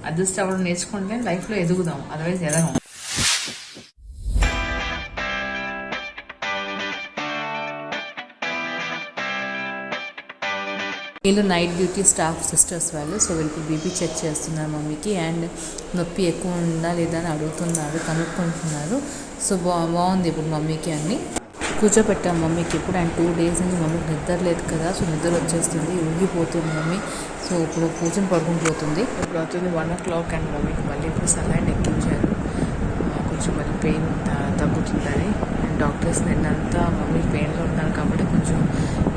Adjust అవ్వడం నేర్చుకుంటే లైఫ్లో ఎదుగుదాం, అదర్వైజ్ ఎదగం. వీళ్ళు నైట్ డ్యూటీ స్టాఫ్ సిస్టర్స్ వాళ్ళు. సో వీళ్ళకి బీపీ చెక్ చేస్తున్నారు మమ్మీకి. అండ్ నొప్పి ఎక్కువ ఉందా లేదా అని అడుగుతున్నారు, కనుక్కుంటున్నారు. సో బాగుంది ఇప్పుడు మమ్మీకి అన్ని. కూర్చోపెట్టాం మమ్మీకి ఇప్పుడు. అండ్ 2 days నుంచి మమ్మీకి నిద్ర లేదు కదా, సో నిద్ర వచ్చేస్తుంది, ఊగిపోతుంది మమ్మీ. సో ఇప్పుడు కూర్చొని పడుకుని పోతుంది. ఇప్పుడు అవుతుంది 1 o'clock అండ్ మమ్మీకి మళ్ళీ ఇప్పుడు సలైన్ ఎక్కించారు. కొంచెం మళ్ళీ పెయిన్ తగ్గుతుందని. అండ్ డాక్టర్స్ నిన్నంతా మమ్మీ పెయిన్లో ఉన్నారు కాబట్టి కొంచెం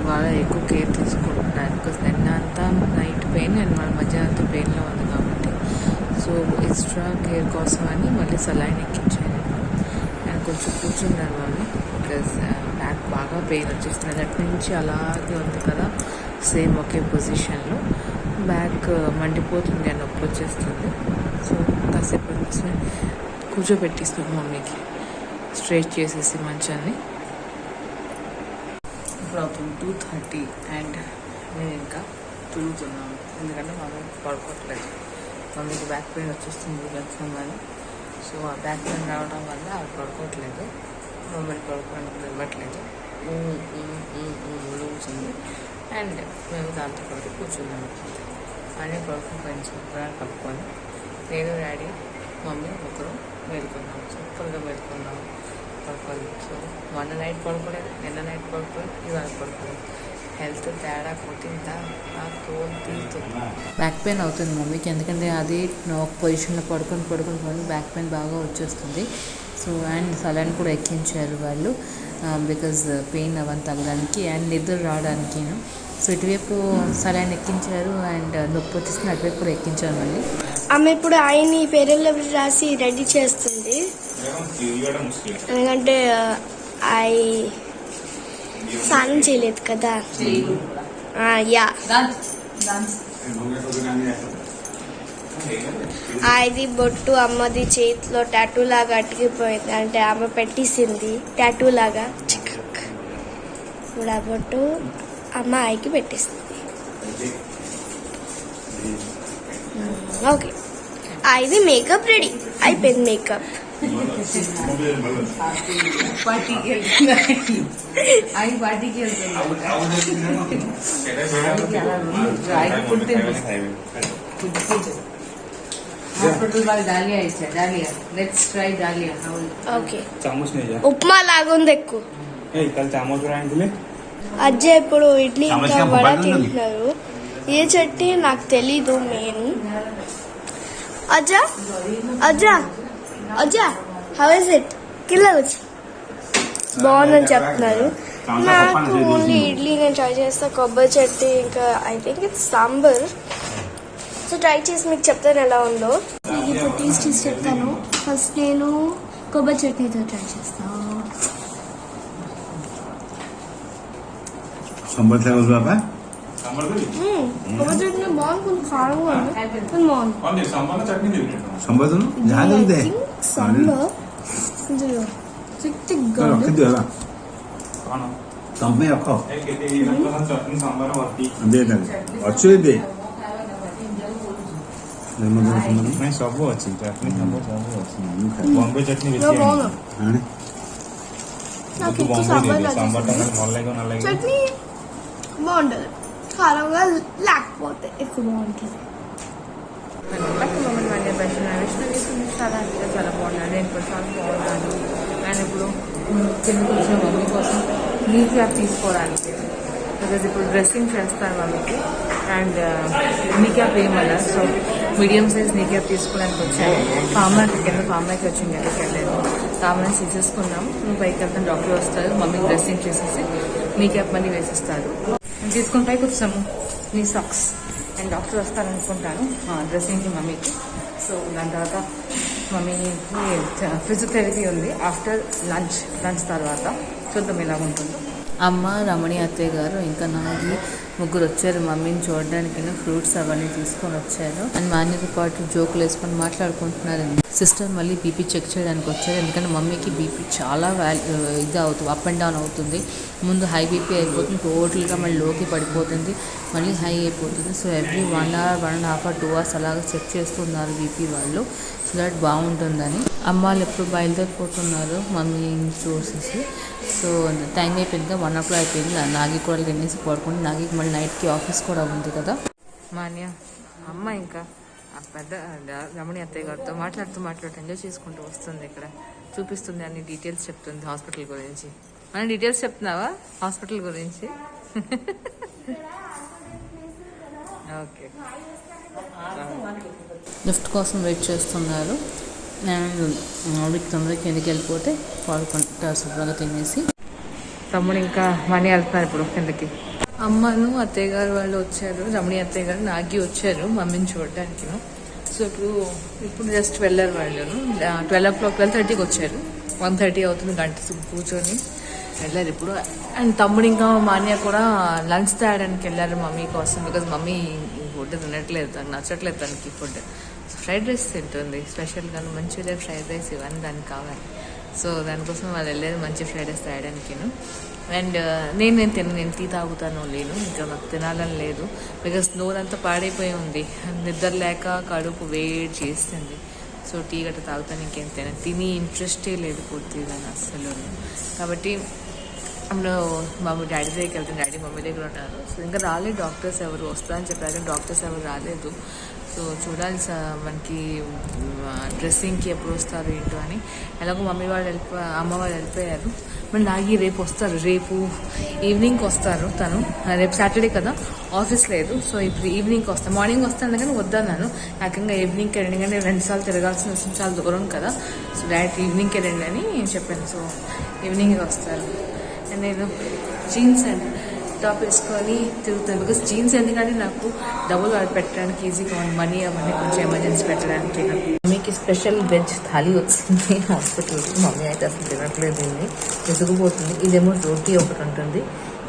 ఇవాళ ఎక్కువ కేర్ తీసుకుంటున్నారు. బికాస్ నిన్నంతా నైట్ పెయిన్ అండ్ మన మధ్యాహ్నం అంతా పెయిన్లో ఉంది కాబట్టి సో ఎక్స్ట్రా కేర్ కోసం అని మళ్ళీ సలైన్ ఎక్కించారు. అండ్ కొంచెం కూర్చున్నారు మమ్మీ బికాస్ బ్యాక్ బాగా పెయిన్ వచ్చేస్తుంది. అటు నుంచి అలాగే ఉంది కదా, సేమ్ ఒకే పొజిషన్లో బ్యాక్ మండిపోతుంది అని నొప్పి వచ్చేస్తుంది. సో కాసేపు కూర్చోబెట్టిస్తుంది మమ్మీకి, స్ట్రెచ్ చేసేసి మంచాన్ని. ఇప్పుడు అవుతుంది 2:30 అండ్ నేను ఇంకా తిరుగుతున్నాను ఎందుకంటే మమ్మీకి పడుకోవట్లేదు. మమ్మీకి బ్యాక్ పెయిన్ వచ్చేస్తుంది అని. సో ఆ బ్యాక్ పెయిన్ రావడం వల్ల ఆవిడ పడుకోవట్లేదు, మమ్మల్ని పడుకోవడానికి ఇవ్వట్లేదు, లూచింది. అండ్ మేము దాంతో పాటు కూర్చున్నాము. అన్నీ పడుకుని శుభ్రంగా కప్పుకొని నేను డాడీ మమ్మీ ఒకరు మేలుకున్నాము. సూపర్గా మేలుకున్నాము పడుకోలేదు. సో మొన్న నైట్ పడుకోలేదు, నిన్న నైట్ పడుకోలేదు, ఇవాళ పడుకోలేదు. హెల్త్ తేడా కొట్టిందా నాకు తోలు తీరుతుంది. బ్యాక్ పెయిన్ అవుతుంది మమ్మీకి, ఎందుకంటే అది ఒక పొజిషన్లో పడుకొని బ్యాక్ పెయిన్ బాగా వచ్చేస్తుంది. సో అండ్ సలైన్ కూడా ఎక్కించారు వాళ్ళు బికాజ్ పెయిన్ అవన్నీ తగ్గడానికి అండ్ నిద్ర రావడానికి. సో ఇటువైపు సలైన్ ఎక్కించారు అండ్ నొప్పి వచ్చేసింది, అటువైపు కూడా ఎక్కించారు మళ్ళీ. ఆమె ఇప్పుడు ఆయన్ని పేరెంట్ రాసి రెడీ చేస్తుంది, ఎందుకంటే స్నానం చేయలేదు కదా. యా అది బొట్టు అమ్మది చేతిలో టాటూ లాగా అతికిపోయింది, అంటే ఆమె పెట్టేసింది టాటూ లాగా. ఇప్పుడు ఆ బొట్టు అమ్మాయికి పెట్టేసింది. ఓకే, ఇది మేకప్ రెడీ అయిపోయింది. మేకప్ ఉప్మా లాగుంది ఎక్కువ. అజ్జయ్ ఇప్పుడు ఇడ్లీ ఇంకా వడ తింటున్నారు. ఏ చట్నీ నాకు తెలీదు మెయిన్. అజ్జా అజ్జా అజ్జా హౌ ఇస్ ఇట్? కింద వచ్చి బాగుందని చెప్తున్నారు. నాకు ఓన్లీ ఇడ్లీ నేను ట్రై చేస్తా, కొబ్బరి చట్నీ ఇంకా I think it's sambar. So try చేసి మీకు చెప్తాను ఎలా ఉందో. ఇప్పుడు టేస్ట్ చేసి చెప్తాను. ఫస్ట్ నేను కొబ్బరి చట్నీతో ట్రై చేస్తాను. కొబ్బరి చట్నీ బాగుంది, కొంచెం కారంగా ఉంది, బాగుంది. సాంబార్ ସବୁ ଅଛି, ଚଟଣି ସବୁ ବମ୍ବେ ଚଟଣି ବେଶୀ చట్నీ బాగుంటుంది, కారంగా లేకపోతే ఎక్కువ బాగుంటుంది. చాలా అంటే చాలా బాగున్నాను. నేను ఇప్పుడు చాలా బాగున్నాను. అండ్ ఇప్పుడు చిన్న కొంచెం మమ్మీ కోసం నీ క్యాప్ తీసుకోవడానికి, బికాజ్ ఇప్పుడు డ్రెస్సింగ్ చేస్తాను మమ్మీకి. అండ్ నీ క్యాప్ ఏమన్నా, సో మీడియం సైజ్ నీ క్యాప్ తీసుకోవడానికి వచ్చాను. ఫార్మర్కి వచ్చింది, ఎక్కడికి వెళ్ళలేదు. కామన్ తీసేసుకున్నాము. నువ్వు పైకి వెళ్తాను, డాక్టర్ వస్తారు, మమ్మీకి డ్రెస్సింగ్ చేసేసి నీ క్యాప్ మళ్ళీ వేసిస్తారు. తీసుకుని పైకి వచ్చాము నీ సాక్స్. అండ్ డాక్టర్ వస్తారనుకుంటాను డ్రెస్సింగ్కి మమ్మీకి. సో దాని తర్వాత మమ్మీకి ఫిజియోథెరపీ ఉంది ఆఫ్టర్ లంచ్ తర్వాత. చూద్దాం ఎలా ఉంటుందో. అమ్మ, రమణి అత్తయ్య గారు ఇంకా నాగి ముగ్గురు వచ్చారు మమ్మీని చూడడానికి. ఫ్రూట్స్ అవన్నీ తీసుకొని వచ్చారు. అండ్ మా అన్నతో పాటు జోకులు వేసుకొని మాట్లాడుకుంటున్నారు. సిస్టర్ మళ్ళీ బీపీ చెక్ చేయడానికి వచ్చారు. ఎందుకంటే మమ్మీకి బీపీ చాలా ఇది అవుతుంది, అప్ అండ్ డౌన్ అవుతుంది. ముందు హై బీపీ అయిపోతుంది, టోటల్గా మళ్ళీ లోకి పడిపోతుంది, మళ్ళీ హై అయిపోతుంది. So every 1 hour 1.5 hour 2 hours అలాగా చెక్ చేస్తున్నారు బీపీ వాళ్ళు, సో దట్ బాగుంటుందని. అమ్మ వాళ్ళు ఎప్పుడు బయలుదేరిపోతున్నారు మమ్మీ చూసేసి. సో టైం అయిపోయింది, 1 o'clock అయిపోయింది. నాగి కూడా తినేసి పడుకుంటే, నాగి మళ్ళీ నైట్కి ఆఫీస్ కూడా ఉంది కదా. మాన్య అమ్మ ఇంకా ఆ పెద్ద రమణి అత్తయ్య గారితో మాట్లాడుతూ ఎంజాయ్ చేసుకుంటూ వస్తుంది. ఇక్కడ చూపిస్తుంది, అన్ని డీటెయిల్స్ చెప్తుంది హాస్పిటల్ గురించి. మన డీటెయిల్స్ చెప్తున్నావా హాస్పిటల్ గురించి? ఓకే, లిఫ్ట్ కోసం వెయిట్ చేస్తున్నారు. వీటికి తొందరగా కిందకి వెళ్ళిపోతే పడుకుంటారు శుభ్రంగా తినేసి. తమ్ముడు ఇంకా మనీ వెళ్తున్నారు ఇప్పుడు కిందకి. అమ్మను అత్తయ్య గారు వాళ్ళు వచ్చారు, రమణి అత్తయ్య గారు నాగి వచ్చారు మమ్మీని చూడడానికి. సో ఇప్పుడు జస్ట్ వెళ్ళారు వాళ్ళు. 12 o'clock 12:30కి వచ్చారు. 1:30 అవుతుంది, గంట కూర్చొని వెళ్ళారు ఇప్పుడు. అండ్ తమ్ముడు ఇంకా మాన్య కూడా లంచ్ తేయడానికి వెళ్ళారు మమ్మీ కోసం. బికాజ్ మమ్మీ ఫుడ్ తినట్లేదు, తనకు నచ్చట్లేదు తనకి ఫుడ్. ఫ్రైడ్ రైస్ తింటుంది స్పెషల్గా, మంచిగా ఫ్రైడ్ రైస్ ఇవన్నీ దానికి కావాలి. సో దానికోసం వాళ్ళు వెళ్ళేది మంచి ఫ్రైడ్ రైస్ తేయడానికి. అండ్ నేను టీ తాగుతాను లేను, ఇంకా నాకు తినాలని లేదు. బికాస్ నోరంతా పాడైపోయి ఉంది, నిద్ర లేక కడుపు వేడి చేస్తుంది. సో టీ గట్ట తాగుతాను, ఇంకేం తిని ఇంట్రెస్టే లేదు పూర్తిగా అస్సలు. కాబట్టి అప్పుడు మమ్మీ డాడీ దగ్గరికి వెళ్తాను, డాడీ మమ్మీ దగ్గర ఉన్నారు. సో ఇంకా రాలేదు డాక్టర్స్ ఎవరు, వస్తారని చెప్పారు కానీ డాక్టర్స్ ఎవరు రాలేదు. సో చూడాలి మనకి డ్రెస్సింగ్కి ఎప్పుడు వస్తారు ఏంటో అని. ఎలాగో మమ్మీ వాళ్ళు అమ్మ వాళ్ళు వెళ్ళిపోయారు. మళ్ళీ నాగి రేపు వస్తారు, రేపు ఈవినింగ్కి వస్తారు. తను రేపు సాటర్డే కదా, ఆఫీస్ లేదు. సో ఇప్పుడు ఈవినింగ్కి వస్తాను, మార్నింగ్ వస్తాను కానీ వద్దన్నాను. నాకు ఇంకా ఈవినింగ్కి వెళ్ళండి, కానీ 2 సార్లు తిరగాల్సిన అవసరం, చాలా దూరం కదా. సో డైరెక్ట్ ఈవినింగ్కి వెళ్ళండి అని చెప్పాను. సో ఈవినింగ్కి వస్తారు. అండ్ నేను జీన్స్ అండ్ టాప్ వేసుకొని తిరుగుతాను. బికాస్ జీన్స్ ఎందుకంటే నాకు డబుల్ పెట్టడానికి ఈజీగా ఉంది, మనీ అవన్నీ కొంచెం ఎమర్జెన్సీ పెట్టడానికి. మమ్మీకి స్పెషల్ వెజ్ థాలీ వచ్చింది హాస్పిటల్కి. మమ్మీ అయితే అసలు తినట్లేదు, దీన్ని విసుగుపోతుంది. ఇదేమో రోటీ ఒకటి ఉంటుంది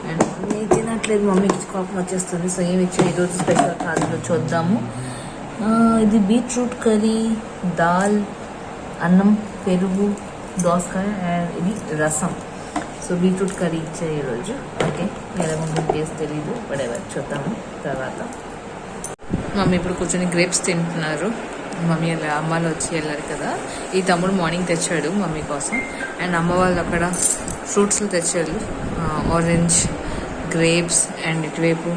అండ్ నేను తినట్లేదు, మమ్మీకి కోపం వచ్చేస్తుంది. సో ఏమి ఇచ్చా ఈరోజు స్పెషల్ థాలీలో చూద్దాము. ఇది బీట్రూట్ కర్రీ, దాల్, అన్నం, పెరుగు, దోసకాయ అండ్ ఇది రసం. సో బీట్రూట్ కర్రీ ఇచ్చారు ఈరోజు. ఓకే, ఎలాగో టేస్ట్ తెలీదు, పడేవారు చూద్దాము తర్వాత. మమ్మీ ఇప్పుడు కూర్చొని గ్రేప్స్ తింటున్నారు. మమ్మీ అమ్మాలు వచ్చి వెళ్ళారు కదా. ఈ తమ్ముడు మార్నింగ్ తెచ్చాడు మమ్మీ కోసం. అండ్ అమ్మ వాళ్ళు అక్కడ ఫ్రూట్స్లు తెచ్చారు, ఆరెంజ్, గ్రేప్స్ అండ్ ఇటువైపు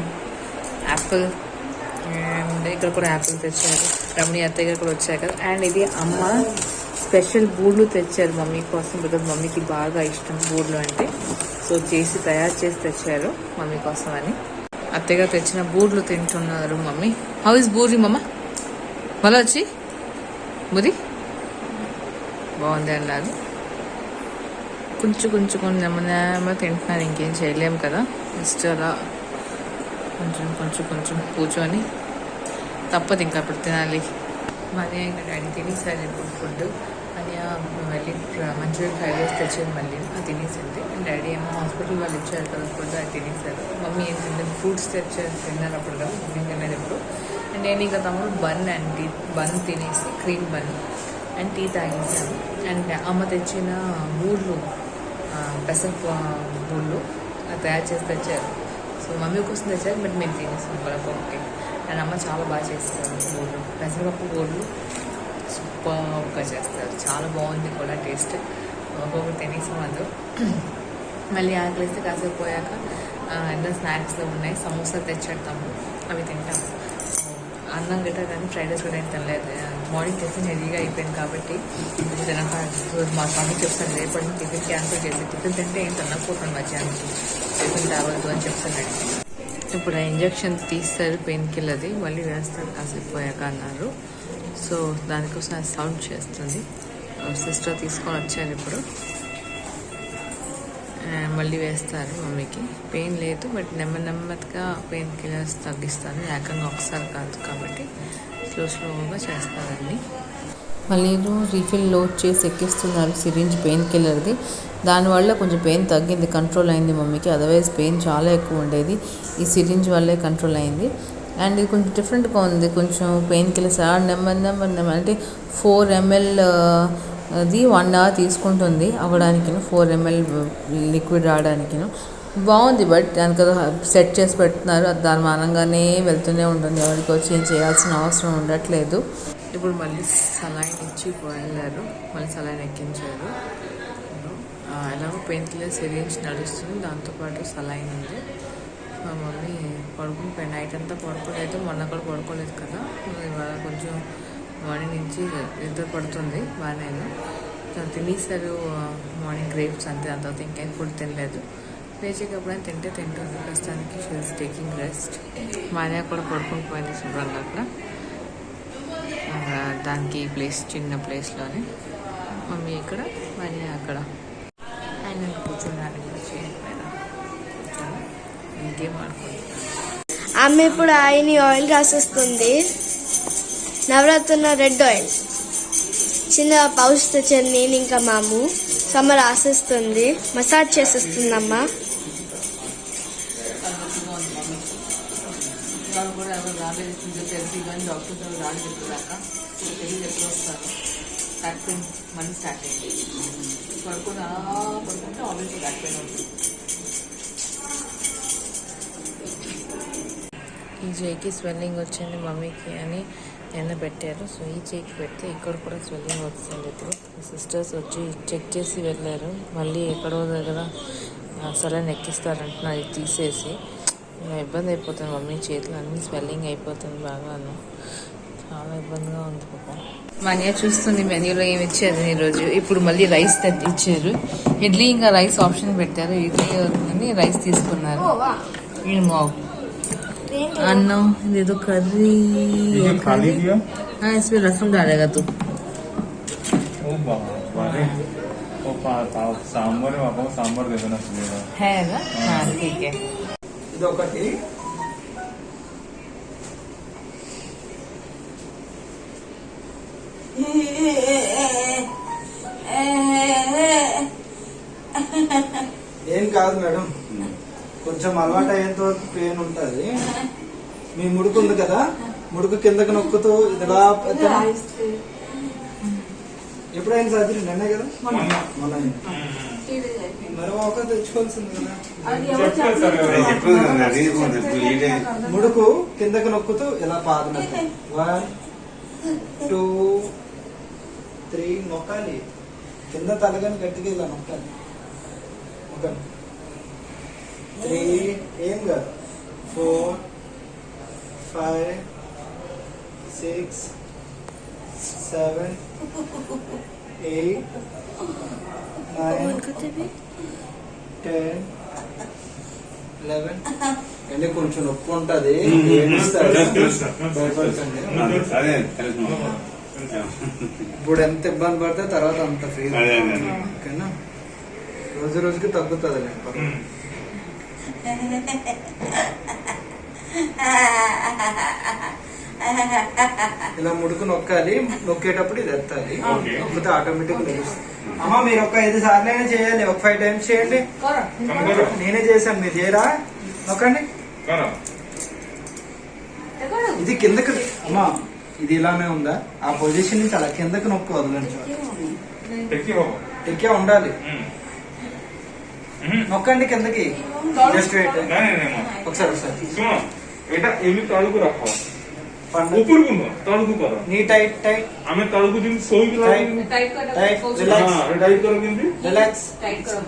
యాపిల్. అండ్ ఇక్కడ కూడా యాపిల్ తెచ్చారు. రమణి అత్తయ్య గారు కూడా వచ్చారు కదా. అండ్ ఇది అమ్మ స్పెషల్ బూడ్లు తెచ్చారు మమ్మీ కోసం, బికాజ్ మమ్మీకి బాగా ఇష్టం బూడ్లు అంటే. సో తయారు చేసి తెచ్చారు మమ్మీ కోసం అని. అత్తయ్య తెచ్చిన బూడ్లు తింటున్నారు మమ్మీ. హౌ ఇస్ బూరి మమ్మ? మళ్ళీ వచ్చి బూరి బాగుంది అన్నారు. కొంచెం నెమ్మది తింటున్నారు, ఇంకేం చేయలేము కదా. జస్ట్ అలా కొంచెం కూర్చొని తప్పదు, ఇంకా అప్పుడు తినాలి. మనీ ఇంకా డాడీ తినేసారు ఇప్పుడు ఫుడ్ అని. మళ్ళీ మంచిగా ఫ్రైడ్ రైస్ తెచ్చారు, మళ్ళీ అది తినేసింది. డాడీ ఏమో హాస్పిటల్ వాళ్ళు ఇచ్చారు కదా ఫుడ్, అది తినేసారు. మమ్మీ ఏం తింటుంది, ఫ్రూట్స్ తెచ్చారు, తిన్నారు అప్పుడు కదా మమ్మీ తినేది ఇప్పుడు. అండ్ నేను ఇంకా తమ్ముడు బన్ తినేసి, క్రీమ్ బన్ అండ్ టీ తాగేసాను. అండ్ అమ్మ తెచ్చిన బూళ్ళు, పెసర బూళ్ళు అది తయారు చేసి తెచ్చారు. సో మమ్మీ కోసం తెచ్చారు, బట్ మేము తినేసాం పొరపొక్కకి. అండ్ అమ్మ చాలా బాగా చేస్తారు బూళ్ళు, పెసరపప్పు బూళ్ళు సూపర్గా చేస్తారు, చాలా బాగుంది కూడా టేస్ట్. ఒక్కొక్కటి తినేసాం అందరూ. మళ్ళీ ఆకలిస్తే కాసేపు పోయాక ఏదో స్నాక్స్లో ఉన్నాయి, సమోసా తెచ్చాడు తమ్ముడు, అవి తింటాము. అన్నం గట్రా కానీ ఫ్రైడ్ రైస్ కూడా ఏం తినలేదు. మార్నింగ్ టిఫిన్ హెవీగా అయిపోయింది కాబట్టి తినక మా స్వామి చెప్తాను రేపటి టిఫిన్ క్యాన్సిల్ చేసి, టిఫిన్ తింటే ఏం తినకపోతాను మధ్యాహ్నం, టిఫిన్ రావద్దు అని చెప్తున్నాడు. ఇప్పుడు ఆ ఇంజక్షన్ తీస్తారు పెయిన్ కిల్లర్ది, మళ్ళీ వేస్తారు కాసేపు పోయాక అన్నారు. సో దానికోసం సౌండ్ చేస్తుంది. సిస్టర్ తీసుకొని వచ్చారు ఇప్పుడు, మళ్ళీ వేస్తారు మమ్మీకి. పెయిన్ లేదు, బట్ నెమ్మదిగా పెయిన్ కిల్లర్స్ తగ్గిస్తాను, ఏకంగా ఒకసారి కాదు కాబట్టి స్లోగా చేస్తారండి. మళ్ళీ రీఫిల్ లోడ్ చేసి ఎక్కిస్తున్నారు సిరింజ్ పెయిన్ కిల్లర్ది. దానివల్ల కొంచెం పెయిన్ తగ్గింది, కంట్రోల్ అయింది మమ్మీకి. అదర్వైజ్ పెయిన్ చాలా ఎక్కువ ఉండేది, ఈ సిరింజ్ వల్లే కంట్రోల్ అయింది. అండ్ ఇది కొంచెం డిఫరెంట్గా ఉంది, కొంచెం పెయిన్ కిల్లర్స్ నెమ్మది అంటే 4 ml అది 1 hour తీసుకుంటుంది అవ్వడానికి, 4 ml లిక్విడ్ రావడానికి. బాగుంది, బట్ దానికి సెట్ చేసి పెడుతున్నారు, అది దాని మానంగానే వెళ్తూనే ఉంటుంది, ఎవరికి వచ్చి ఏం చేయాల్సిన అవసరం ఉండట్లేదు. ఇప్పుడు మళ్ళీ సలైన్ ఇచ్చి వెళ్ళారు, మళ్ళీ సలైన్ ఎక్కించారు. ఎలాగో పెయిన్ కిల్లర్ సిరింజ్ నడుస్తుంది, దాంతోపాటు సలైన్ ఉంది. మా మమ్మీ పడుకుని నైట్ అంతా పడుకోలేదు, మొన్న కూడా పడుకోలేదు కదా, ఇవాళ కొంచెం మార్నింగ్ నుంచి నిద్ర పడుతుంది బాగానే. తినేసారు మార్నింగ్ గ్రేప్స్ అంతే, అంత తర్వాత ఇంకేం ఫుడ్ తినలేదు. లేచాక ఎప్పుడైనా తింటుంది, ప్రస్తుతానికి షీఈస్ టేకింగ్ రెస్ట్. మా అన్నయ్య కూడా పడుకుని పోయింది శుభ్రంగా అక్కడ, దానికి ప్లేస్ చిన్న ప్లేస్లోనే. మమ్మీ ఇక్కడ, మా అన్నయ్య అక్కడ. ఆయన కూర్చున్నాను చైర్ పైన కూర్చొని ఇంకేం ఆడుకుంటున్నాను. ఆమె ఇప్పుడు ఆయన ఆయిల్ రాసేస్తుంది, నవరత్న రెడ్ ఆయిల్. చిన్న పౌచ్ తెచ్చాను నేను ఇంకా మాము. అమ్మ రాసేస్తుంది, మసాజ్ చేసేస్తుంది అమ్మ. కూడా ఎవరు రాలేదు, ఫిజియోథెరపీ కానీ డాక్టర్స్ ఎవరు రాలేదు చెప్పేదాకా. తెలియదు ఎప్పుడు వస్తారు. బ్యాక్ పెయిన్ మళ్ళీ స్టార్ట్ అయింది. పడుకుంటే ఆల్రెడీ బ్యాక్ పెయిన్ ఉంటుంది. ఈ చేయికి స్వెల్లింగ్ వచ్చింది మమ్మీకి అని నిన్న పెట్టారు. సో ఈ చేయికి పెడితే ఇక్కడ కూడా స్వెల్లింగ్ వస్తుంది. ఇప్పుడు సిస్టర్స్ వచ్చి చెక్ చేసి వెళ్ళారు. మళ్ళీ ఎక్కడో దగ్గర సలైన్ ఎక్కిస్తారంటున్నారు, ఇది తీసేసి. ఇబ్బంది అయిపోతుంది, మమ్మీ చేతులు అన్నీ స్వెల్లింగ్ అయిపోతుంది బాగాను, చాలా ఇబ్బందిగా ఉంది పాపం. మా అన్నయ్య చూస్తుంది మెన్యూలో ఏమి ఇచ్చారు ఈరోజు. ఇప్పుడు మళ్ళీ రైస్ ఇచ్చారు, ఇడ్లీ ఇంకా రైస్ ఆప్షన్ పెట్టారు. ఇడ్లీ అని రైస్ తీసుకున్నారు. అన్నం ఇదేదో కర్రీ, इसमें रसम डालेगा तू? సాంబార్ సాంబార్ है ना, हाँ ठीक है. ఇదొకటి ఏం కాదు మేడం, కొంచెం అలవాటు అయ్యేంత వరకు పెయిన్ ఉంటుంది. మీ ముడుకు ఉంది కదా, ముడుకు కిందకి నొక్కుతూ ఇదిలా ఎప్పుడైనా సర్జరీ నిన్నే కదా, మొన్న మరి ఒక తెచ్చుకోవాల్సింది కదా. ముడుకు కిందకి నొక్కుతూ ఇలా పాదం 1 2 3 నొక్కాలి, కింద తలగని గట్టిగా ఇలా నొక్కాలి. 3 ఏం కాదు, 4 5 6 7 8 9 10 11. అంటే కొంచెం నొప్పి ఉంటుంది, ఇప్పుడు ఎంత ఇబ్బంది పడితే తర్వాత అంత ఫ్రీ. ఓకేనా, రోజు రోజుకి తగ్గుతుంది. ఇలా ముడుకు నొక్కాలి, నొక్కేటప్పుడు ఇది ఎత్తాలి, నొక్కితే ఆటోమేటిక్ తెలుస్తుంది. అమ్మ మీరు ఒక 5 సార్లు అయినా చేయాలి, ఒక 5 times చేయండి. నేనే చేశాను, మీరు చేయరా? నొక్కండి. ఇది కిందకి అమ్మా, ఇది ఇలానే ఉందా, ఆ పొజిషన్ నుంచి అలా కిందకి నొక్కి వదలండి. ఎక్కే ఉండాలి, నొక్కండి కిందకి. జస్ట్ వెయిట్, ఒకసారి এটা এমনি তলকু রাখো, উপরকু না তলকু করো, నీ టైట్ టైట్. আমি তলকু দিন সই టైట్ టైట్ రిలాక్స్, টাইট করো কিন্তু రిలాక్స్, टाइट करो,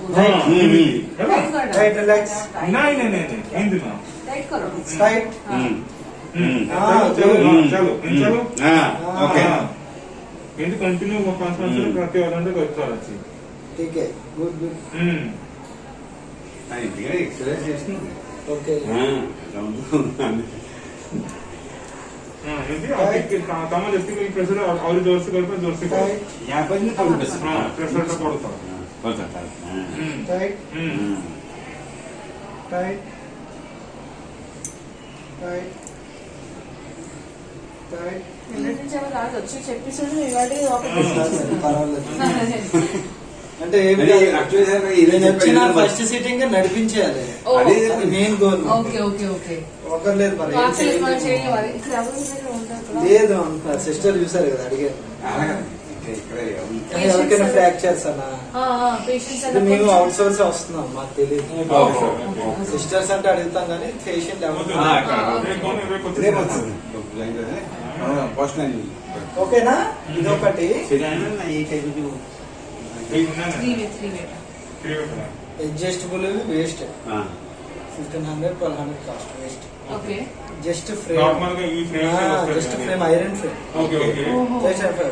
టైట్ రిలాక్స్. নাই নাই নাই কিন্তু না टाइट करो, టైట్. চলো চলো চলো ఓకే, কিন্তু కంటిన్యూ 5 నిమిషాలు ప్రతి గంట করতে ठीक है, गुड गुड. ఎక్సర్సైజ్ చేస్తుంది. ओके, কামা দেখতে গেলে প্রেসার আর জোর সে করবে, জোর সে করবে, यहाँ पर नहीं करूँ बस প্রেসারটা পড়তো होता था. Tight tight tight tight. आज వచ్చి చెప్పేసాడు ఇవాళ పర్వాలేదు. అంటే ఏమి అది కాదు. actually సార్ నేను వచ్చిన ఫస్ట్ సిట్టింగ్ నడిపించేయాలి. ఓ, అదే అది main goal. Okay okay okay. ఒకరు లేదు మరి ఏం క్లాసెస్ మనం చేయలేదు. చేయలేవాలి. ఇక్కడ ఎవరు చేయలేరు ఉంటారు కదా. లేదు అంత సిస్టర్ చూసారు కదా అడిగారు. ఎవరికైనా ఫ్రాక్చర్స్ అన్నా పేషెంట్స్ ఇది మేము అవుట్ సోర్స్ వస్తున్నాం, మాకు తెలియదు. సిస్టర్స్ అంటే అడుగుతాం కానీ పేషెంట్ ఓకేనా. ఇదొకటి 3 adjustable waste 1500 1200 cost waste. Okay. Just frame, normal గా ఈ frame just frame iron frame okay okay 500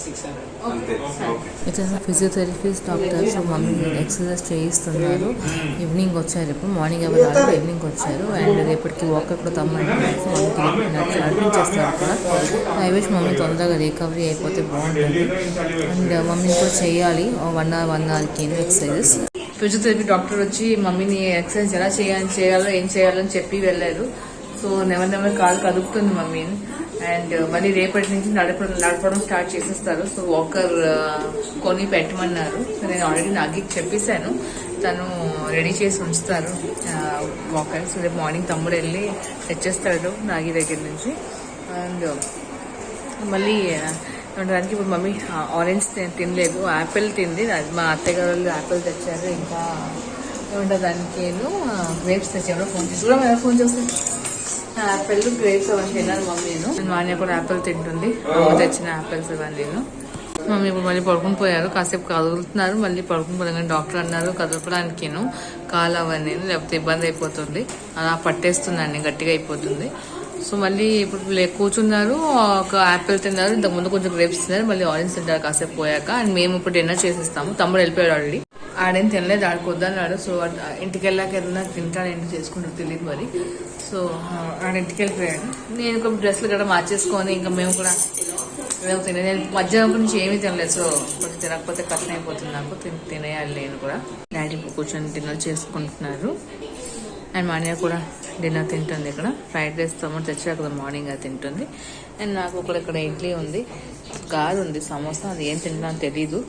600. అంతే ఇక్కడ ఫిజియోథెరపిస్ట్ డాక్టర్స్ మమ్మీ ఎక్సర్సైజ్ చేయిస్తున్నారు. ఈవినింగ్ వచ్చారు, ఇప్పుడు మార్నింగ్ ఎవరు రాలేదు, ఈవినింగ్ వచ్చారు. అండ్ రేపటికి వాక్ కూడా తమ్మంటున్నారు. మమ్మీకి నడిపించేస్తారు కూడా. ఐ విష్ మమ్మీ తొందరగా రికవరీ అయిపోతే బాగుంటుంది. అండ్ మమ్మీని కూడా చేయాలి 1 hourకి ఎక్సర్సైజెస్. ఫిజియోథెరపీ డాక్టర్ వచ్చి మమ్మీని ఎక్సర్సైజ్ ఎలా చేయాలో ఏం చేయాలని చెప్పి వెళ్ళారు. సో నెవర్ కాలు కదుపుతుంది మమ్మీని. అండ్ మళ్ళీ రేపటి నుంచి నడపడం స్టార్ట్ చేసేస్తారు. సో వాకర్ కొని పెట్టమన్నారు. సో నేను ఆల్రెడీ నాగికి చెప్పేశాను, తను రెడీ చేసి ఉంచుతారు వాకర్. సో రేపు మార్నింగ్ తమ్ముడు వెళ్ళి తెచ్చేస్తాడు నాగి దగ్గర నుంచి. అండ్ మళ్ళీ ఉండడానికి ఇప్పుడు మమ్మీ ఆరెంజ్ తినలేదు, యాపిల్ తింది. మా అత్తయ్య గారు వాళ్ళు యాపిల్ తెచ్చారు. ఇంకా ఏమంటారు దానికి గ్రేప్స్ తెచ్చారు. ఫోన్ చేసి కూడా మేము ఫోన్ చేస్తాను. యాపిల్ గ్రేప్స్ అవన్నీ తిన్నాను మమ్మీను. మాన్య కూడా యాపిల్ తింటుంది, అమ్మ తెచ్చిన యాపిల్స్ అవన్నీ. మమ్మీ ఇప్పుడు మళ్ళీ పడుకుని పోయారు. కాసేపు కదులుతున్నారు, మళ్ళీ పడుకుని పోయారు. డాక్టర్ అన్నారు కదలపడానికి కాలు అవన్నీ, లేకపోతే ఇబ్బంది అయిపోతుంది, అలా పట్టేస్తుందండి, గట్టిగా అయిపోతుంది. సో మళ్ళీ ఇప్పుడు కూర్చున్నారు, ఒక యాపిల్ తిన్నారు, ఇంతకుముందు కొంచెం గ్రేప్స్ తిన్నారు, మళ్ళీ ఆరెంజ్ తింటారు కాసేపు పోయాక. అండ్ మేము ఇప్పుడు డిన్నర్ చేసేస్తాము. తమ్ముడు వెళ్ళిపోయాడు ఆల్రెడీ, ఆడేం తినలేదు, ఆడికి వద్దన్నాడు. సో ఇంటికి వెళ్ళాక ఏదైనా తింటాను, ఏంటి చేసుకుంటారు తెలియదు మరి. సో ఆడ ఇంటికి వెళ్ళిపోయాడు. నేను ఇంకా డ్రెస్లు కూడా మార్చేసుకొని ఇంకా మేము కూడా తినే. నేను మధ్యాహ్నం నుంచి ఏమీ తినలేదు. సో కొంచెం తినకపోతే కష్టం అయిపోతుంది నాకు, తినేయాలి నేను కూడా. డాడీ కూర్చొని డిన్నర్ చేసుకుంటున్నారు. అండ్ మాన్య కూడా డిన్నర్ తింటుంది. ఇక్కడ ఫ్రైడ్ రైస్ తమ్ముడు తెచ్చారు కదా మార్నింగ్, అది తింటుంది. అండ్ నాకు కూడా ఇక్కడ ఇడ్లీ ఉంది, గారు ఉంది, సమోసా, అది ఏం తింటానో తెలీదు,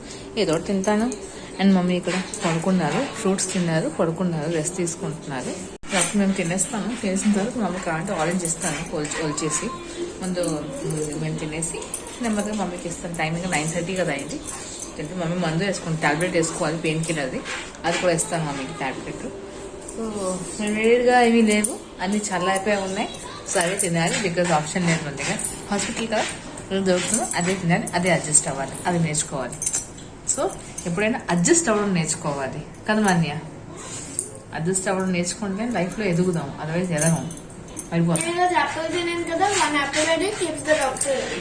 ఏదో తింటాను. అండ్ మమ్మీ ఇక్కడ పడుకున్నారు, ఫ్రూట్స్ తిన్నారు, పడుకున్నారు, రెస్ట్ తీసుకుంటున్నారు. అప్పుడు మేము తినేస్తాము. తినేసిన తర్వాత మమ్మీ కావాలంటే ఆరెంజ్ ఇస్తాను ఒలిచేసి. ముందు మేము తినేసి నెమ్మదిగా మమ్మీకి ఇస్తాను. టైమింగ్ 9:30 కదా అయింది. తింటే మమ్మీ మందు వేసుకుంటాం, టాబ్లెట్ వేసుకోవాలి పెయిన్ కిల్లర్ది, అది కూడా ఇస్తాను మమ్మీకి టాబ్లెట్. సో వేడిగా ఏమీ లేవు, అన్ని చల్లైపోయి ఉన్నాయి. సో అవే తినాలి, బికాజ్ ఆప్షన్ లేదు మన దగ్గర. హాస్పిటల్ కదా దొరుకుతుందో అదే తినాలి, అదే అడ్జస్ట్ అవ్వాలి, అది నేర్చుకోవాలి. సో ఎప్పుడైనా అడ్జస్ట్ అవ్వడం నేర్చుకోవాలి కదా మాన్య. అడ్జస్ట్ అవ్వడం నేర్చుకుంటే లైఫ్లో ఎదుగుదాం, అదర్వైజ్ ఎదగం, అయిపోతాం.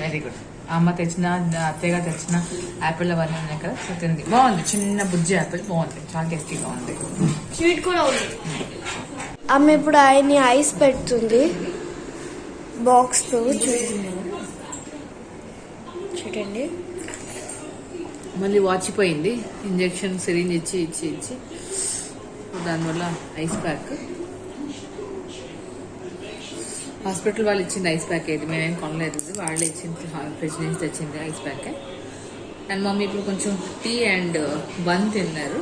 Very good. అమ్మ తెచ్చిన, అత్తయ్యగా తెచ్చిన యాపిల్ అవన్నీ ఉన్నాయి కదా, సో తింది. బాగుంది, చిన్న బుజ్జి యాపిల్ బాగుంది, చాలా టేస్టీగా ఉంది. స్వీట్ కూడా ఉంది. ఆమె ఇప్పుడు ఆయన్ని ఐస్ పెడుతుంది బాక్స్ తో, చూడండి. మళ్ళీ వాచిపోయింది, ఇంజెక్షన్ సిరింజ్ ఇచ్చి దానివల్ల ఐస్ ప్యాక్. హాస్పిటల్ వాళ్ళు ఇచ్చింది ఐస్ ప్యాక్, ఇది మేమేం కొనలేదు, వాళ్ళే ఇచ్చింది, ఫ్రిడ్జ్ నుంచి తెచ్చింది ఐస్ ప్యాక్. అండ్ మమ్మీ ఇప్పుడు కొంచెం టీ అండ్ బన్ తిన్నారు.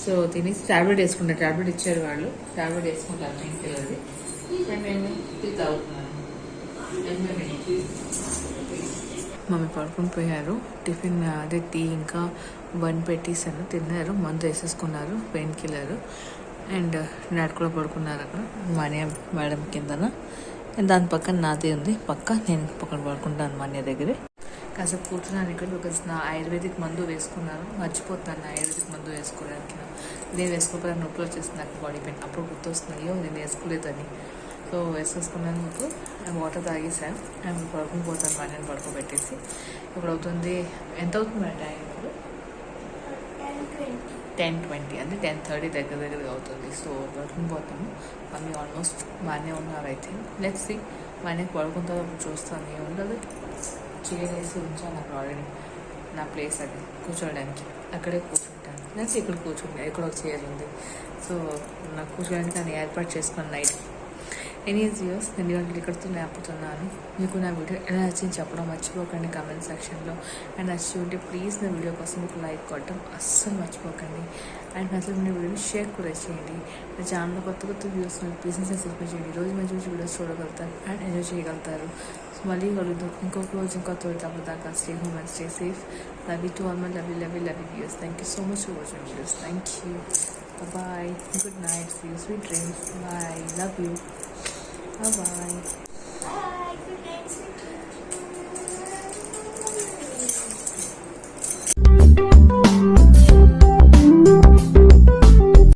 సో తినేసి టాబ్లెట్ వేసుకుంటారు, టాబ్లెట్ ఇచ్చారు వాళ్ళు, టాబ్లెట్ వేసుకుంటారు పెయిన్ కిల్లర్ది. అండ్ నేను టీ తాగుతున్నాను. మమ్మీ పడుకుని పోయారు. టిఫిన్ అదే టీ ఇంకా బన్ పెట్టేసాను, తిన్నారు, మందు వేసేసుకున్నారు పెయిన్ కిల్లర్. అండ్ డాడ్ కూడా పడుకున్నారు అక్కడ మాన్య మేడం కిందన. దాని పక్కన నాది ఉంది, నేను పక్కన పడుకుంటాను మాన్య దగ్గరే. కాసేపు కూర్చున్నాను ఇక్కడ, బికాస్ నా ఆయుర్వేదిక్ మందు వేసుకున్నాను, మర్చిపోతాను ఆయుర్వేదిక్ మందు వేసుకోవడానికి. నేను వేసుకోకపోతే నొప్పులు వచ్చేస్తుంది నాకు, బాడీ పెయిన్. అప్పుడు గుర్తొస్తున్నాయో నేను వేసుకోలేదని. సో వేసేసుకున్నందుకు వాటర్ తాగేసాను. అండ్ పడుకుని పోతాను మాన్యని పడుకోబెట్టేసి. ఇప్పుడు అవుతుంది, ఎంత అవుతుంది టైం? 10:20, అంటే 10:30 దగ్గర అవుతుంది. సో పడుకుని పోతాము. మమ్మీ ఆల్మోస్ట్ బాగానే ఉన్నారు ఐ థింక్. లెట్స్ సీ, మాన్యకి పడుకున్న తర్వాత చూస్తాను. ఏముండదు, చైర్ వేసి ఉంచాను అక్కడ ఆల్రెడీ, నా ప్లేస్ అది కూర్చోడానికి, అక్కడే కూర్చుంటాను. నెక్స్ట్ ఇక్కడ కూర్చుంటాను, ఇక్కడ ఒక చైర్ ఉంది. సో నాకు కూర్చోడానికి అది ఏర్పాటు చేసుకుని నైట్ ఎనీస్ వ్యూస్ నేను ఇవాళ ఇక్కడితో లేపుతున్నాను. మీకు నా వీడియో ఎలా నచ్చింది చెప్పడం మర్చిపోకండి కామెంట్ సెక్షన్లో. అండ్ నచ్చి ఉంటే ప్లీజ్ నా వీడియో కోసం మీకు లైక్ కొట్టడం అస్సలు మర్చిపోకండి. అండ్ అసలు మీ వీడియోని షేర్ కూడా చేయండి. నా ఛానల్లో కొత్త కొత్త వ్యూస్ బిజినెస్ సబ్స్క్రైబ్ చేయండి. రోజు మంచి మంచి వీడియోస్ చూడగలుగుతారు అండ్ ఎంజాయ్ చేయగలుగుతారు. సో మళ్ళీ కలుద్దాం ఇంకొక రోజు ఇంకో తోడు దాకా. Stay home and stay safe. Love you to all my love you views. Thank you so much for watching videos. Thank you. Bye. Good night. See you. Sweet dreams. Bye. Love you. Bye bye.